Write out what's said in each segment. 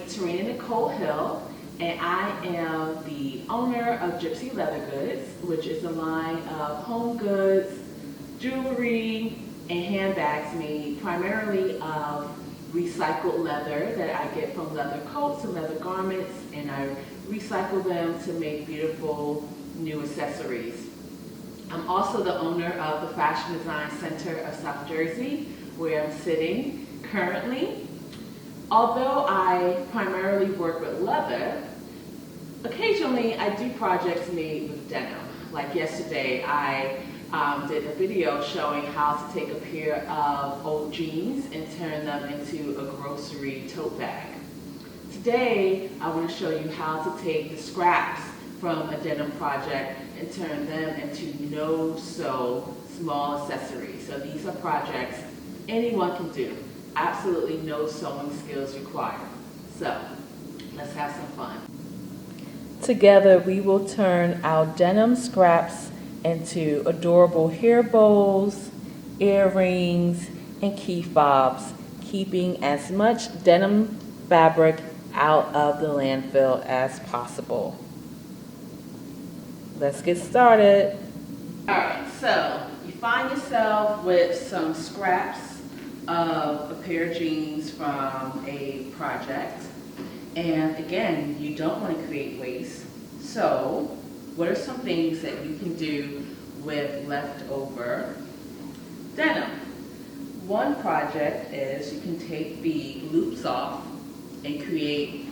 Terina Nicole Hill, and I am the owner of Gypsy Leather Goods, which is a line of home goods, jewelry, and handbags made primarily of recycled leather that I get from leather coats and leather garments, and I recycle them to make beautiful new accessories. I'm also the owner of the Fashion Design Center of South Jersey, where I'm sitting currently. Although I primarily work with leather, occasionally I do projects made with denim. Like yesterday, I did a video showing how to take a pair of old jeans and turn them into a grocery tote bag. Today, I want to show you how to take the scraps from a denim project and turn them into no-sew small accessories. So these are projects anyone can do. Absolutely no sewing skills required. So let's have some fun. Together we will turn our denim scraps into adorable hair bows, earrings, and key fobs, keeping as much denim fabric out of the landfill as possible. Let's get started. Alright, so you find yourself with some scraps of a pair of jeans from a project, and again, you don't want to create waste. So what are some things that you can do with leftover denim? One project is you can take the loops off and create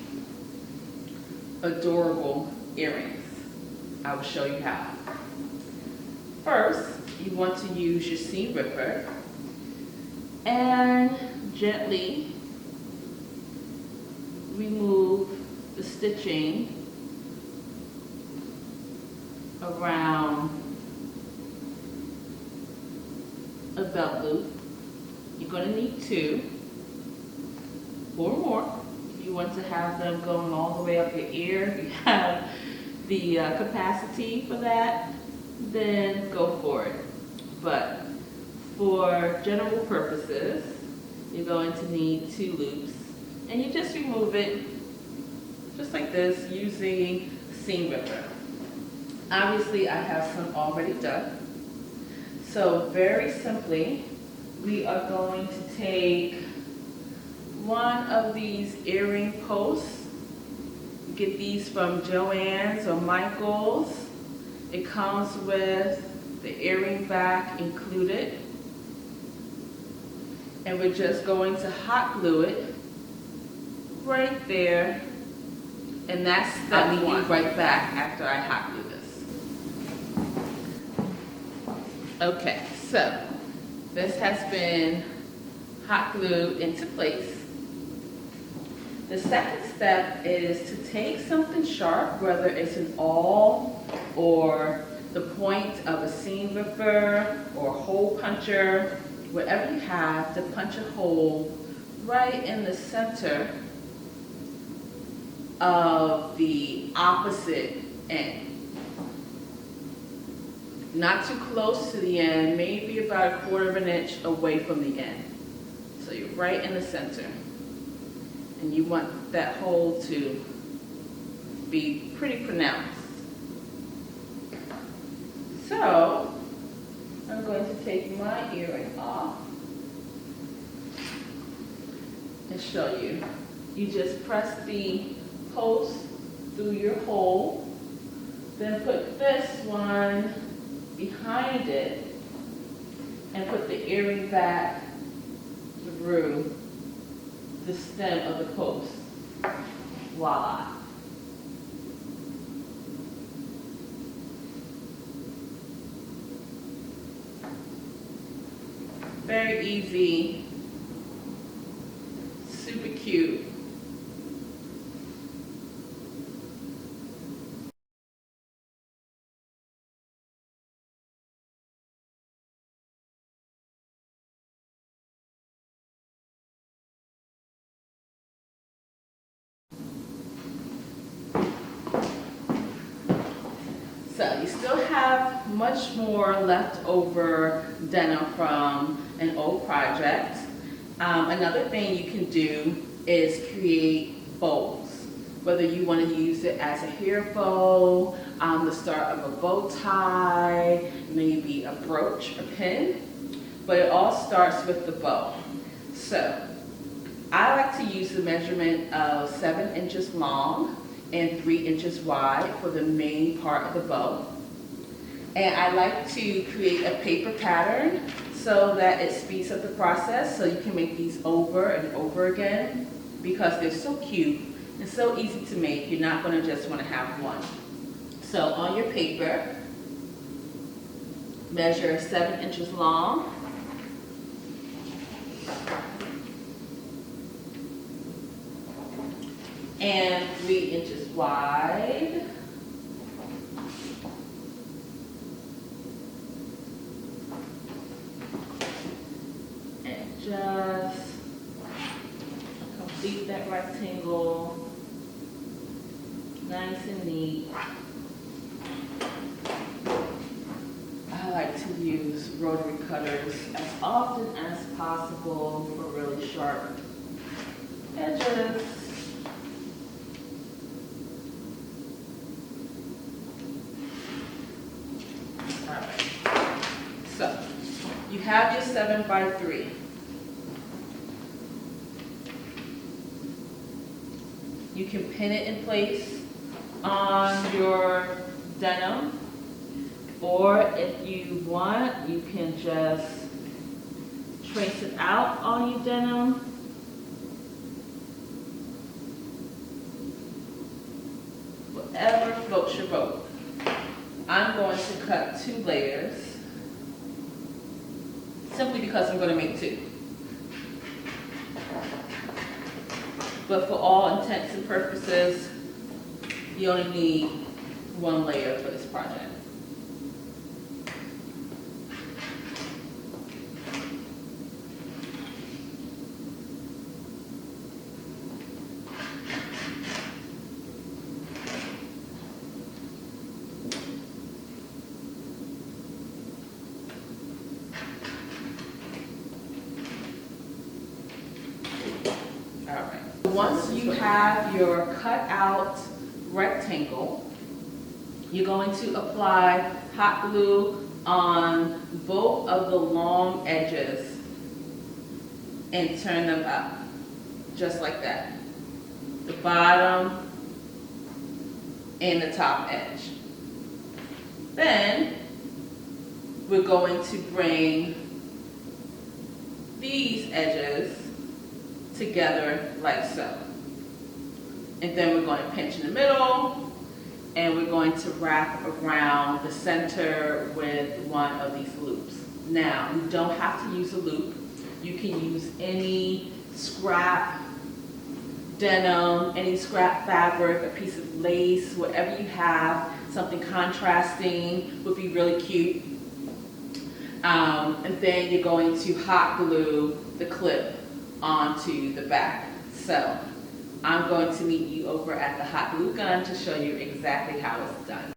adorable earrings. I will show you how. First, you want to use your seam ripper and gently remove the stitching around a belt loop. You're going to need 2 or more. If you want to have them going all the way up your ear, you have the capacity for that, then go for it. But for general purposes, you're going to need 2 loops, and you just remove it just like this using seam ripper. Obviously, I have some already done. So very simply, we are going to take one of these earring posts. Get these from Joann's or Michael's. It comes with the earring back included. And we're just going to hot glue it right there. And that's step 1. I'll meet you right back after I hot glue this. Okay, so this has been hot glued into place. The second step is to take something sharp, whether it's an awl or the point of a seam ripper or a hole puncher, whatever you have, to punch a hole right in the center of the opposite end. Not too close to the end, maybe about 1/4 of an inch away from the end. So you're right in the center. And you want that hole to be pretty pronounced. So I'm going to take my earring off and show you. You just press the post through your hole, then put this one behind it and put the earring back through the stem of the post. Voila. Very easy, super cute. So you still have much more leftover denim from an old project. Another thing you can do is create bows. Whether you want to use it as a hair bow, the start of a bow tie, maybe a brooch or pin, but it all starts with the bow. So I like to use the measurement of 7 inches long and 3 inches wide for the main part of the bow. And I like to create a paper pattern so that it speeds up the process, so you can make these over and over again because they're so cute and so easy to make. You're not going to just want to have one. So on your paper, measure 7 inches long and 3 inches wide. And just complete that rectangle nice and neat. I like to use rotary cutters as often as possible for really sharp edges. Alright, so you have your 7 by 3. You can pin it in place on your denim, or if you want, you can just trace it out on your denim. Whatever floats your boat. I'm going to cut 2 layers, simply because I'm going to make 2. But for all intents and purposes, you only need 1 layer for this project. Once you have your cut out rectangle, you're going to apply hot glue on both of the long edges and turn them up, just like that. The bottom and the top edge. Then we're going to bring these edges together like so. And then we're going to pinch in the middle, and we're going to wrap around the center with one of these loops. Now, you don't have to use a loop. You can use any scrap denim, any scrap fabric, a piece of lace, whatever you have. Something contrasting would be really cute. And then you're going to hot glue the clip onto the back. So I'm going to meet you over at the hot glue gun to show you exactly how it's done.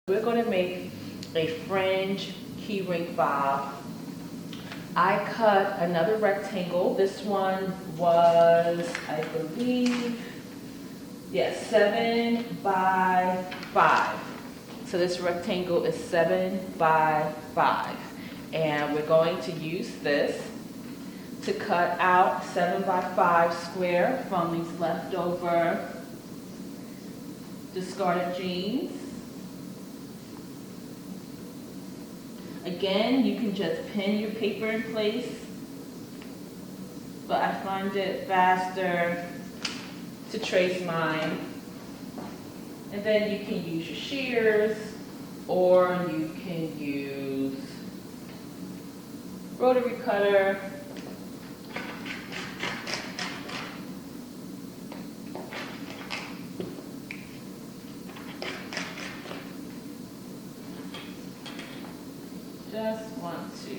We're going to make a fringe keyring fob. I cut another rectangle. This one was, I believe, yes, 7 by 5. So this rectangle is 7 by 5. And we're going to use this to cut out 7 by 5 square from these leftover discarded jeans. Again, you can just pin your paper in place, but I find it faster to trace mine. And then you can use your shears, or you can use rotary cutter. Just want to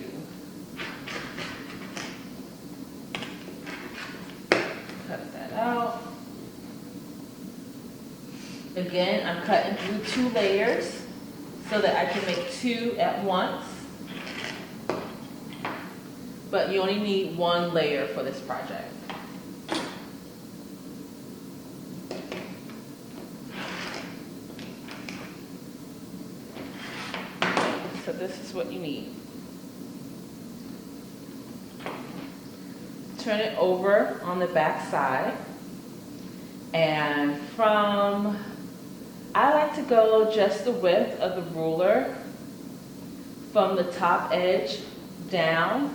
cut that out. Again, I'm cutting through 2 layers so that I can make 2 at once. But you only need 1 layer for this project. So this is what you need. Turn it over on the back side, and I like to go just the width of the ruler from the top edge down.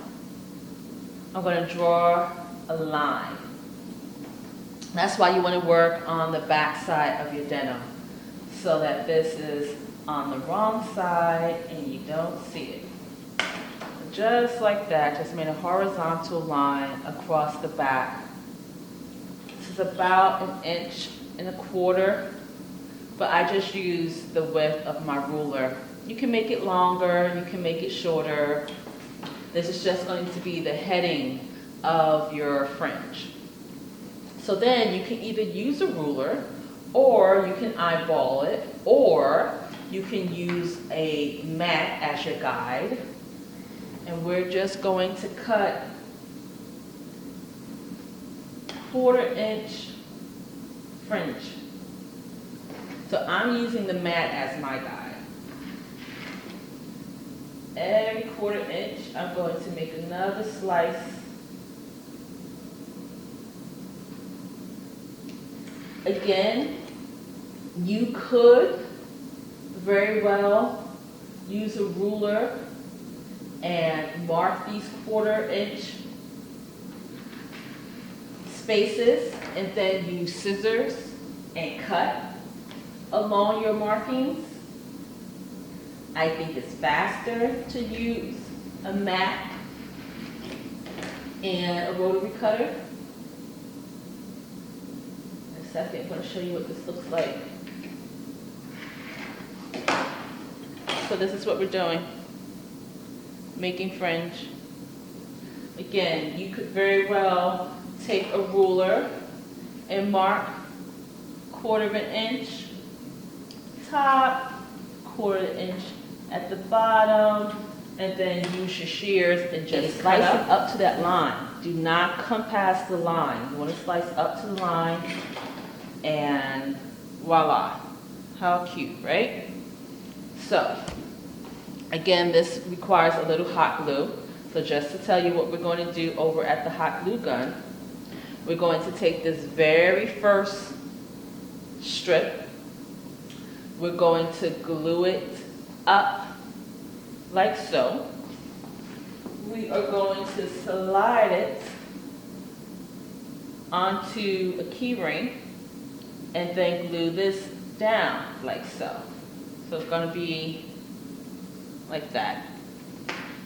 I'm going to draw a line. That's why you want to work on the back side of your denim, so that this is on the wrong side and you don't see it. Just like that, just made a horizontal line across the back. This is about 1.25 inches, but I just use the width of my ruler. You can make it longer, you can make it shorter. This is just going to be the heading of your fringe. So then you can either use a ruler, or you can eyeball it, or you can use a mat as your guide. And we're just going to cut 1/4 inch fringe. So I'm using the mat as my guide. Every 1/4 inch, I'm going to make another slice. Again, you could very well use a ruler and mark these 1/4 inch spaces, and then use scissors and cut along your markings. I think it's faster to use a mat and a rotary cutter. In a second, I'm going to show you what this looks like. So this is what we're doing, making fringe. Again, you could very well take a ruler and mark 1/4 inch top, 1/4 inch at the bottom, and then use your shears and just slice it up to that line. Do not come past the line. You want to slice up to the line, and voila. How cute, right? So, again, this requires a little hot glue. So just to tell you what we're going to do over at the hot glue gun, we're going to take this very first strip, we're going to glue it up like so. We are going to slide it onto a key ring and then glue this down like so. So it's going to be like that.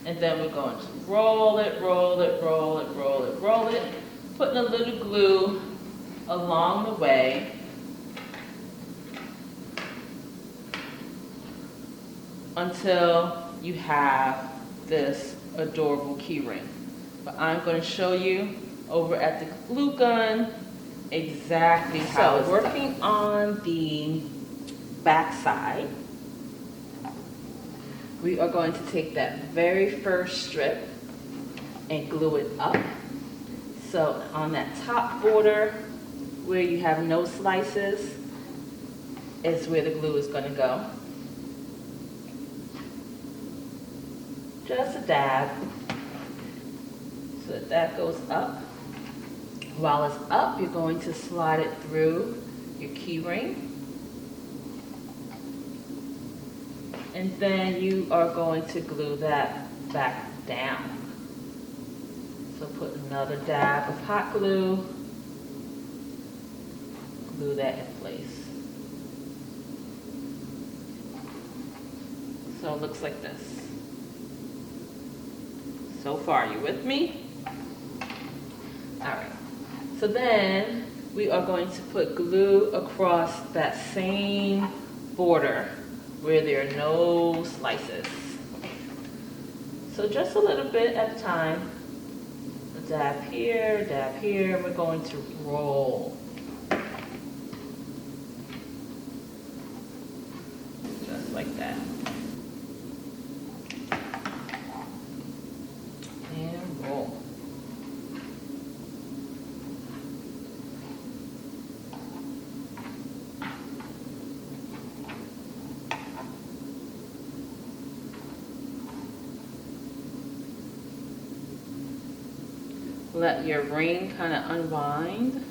And then we're going to roll it, roll it, roll it, roll it, roll it, putting a little glue along the way. Until you have this adorable key ring. But I'm going to show you over at the glue gun exactly how it's done. Working on the back side, we are going to take that very first strip and glue it up. So on that top border where you have no slices is where the glue is going to go. Just a dab so that goes up. While it's up, you're going to slide it through your key ring. And then you are going to glue that back down. So put another dab of hot glue, glue that in place. So it looks like this. So far, you with me? All right. So then we are going to put glue across that same border where there are no slices. So just a little bit at a time. A dab here, we're going to roll. Just like that. And roll. Let your ring kind of unwind.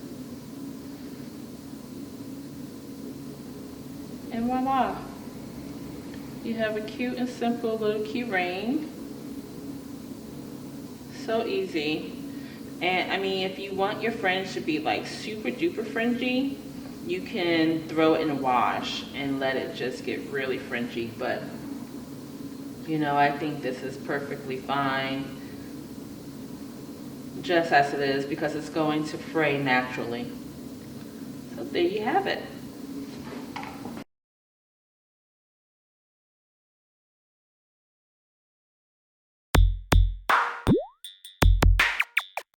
And voila. You have a cute and simple little key ring. So easy. And I mean, if you want your fringe to be like super duper fringy, you can throw it in a wash and let it just get really fringy. But, you know, I think this is perfectly fine just as it is because it's going to fray naturally. So there you have it.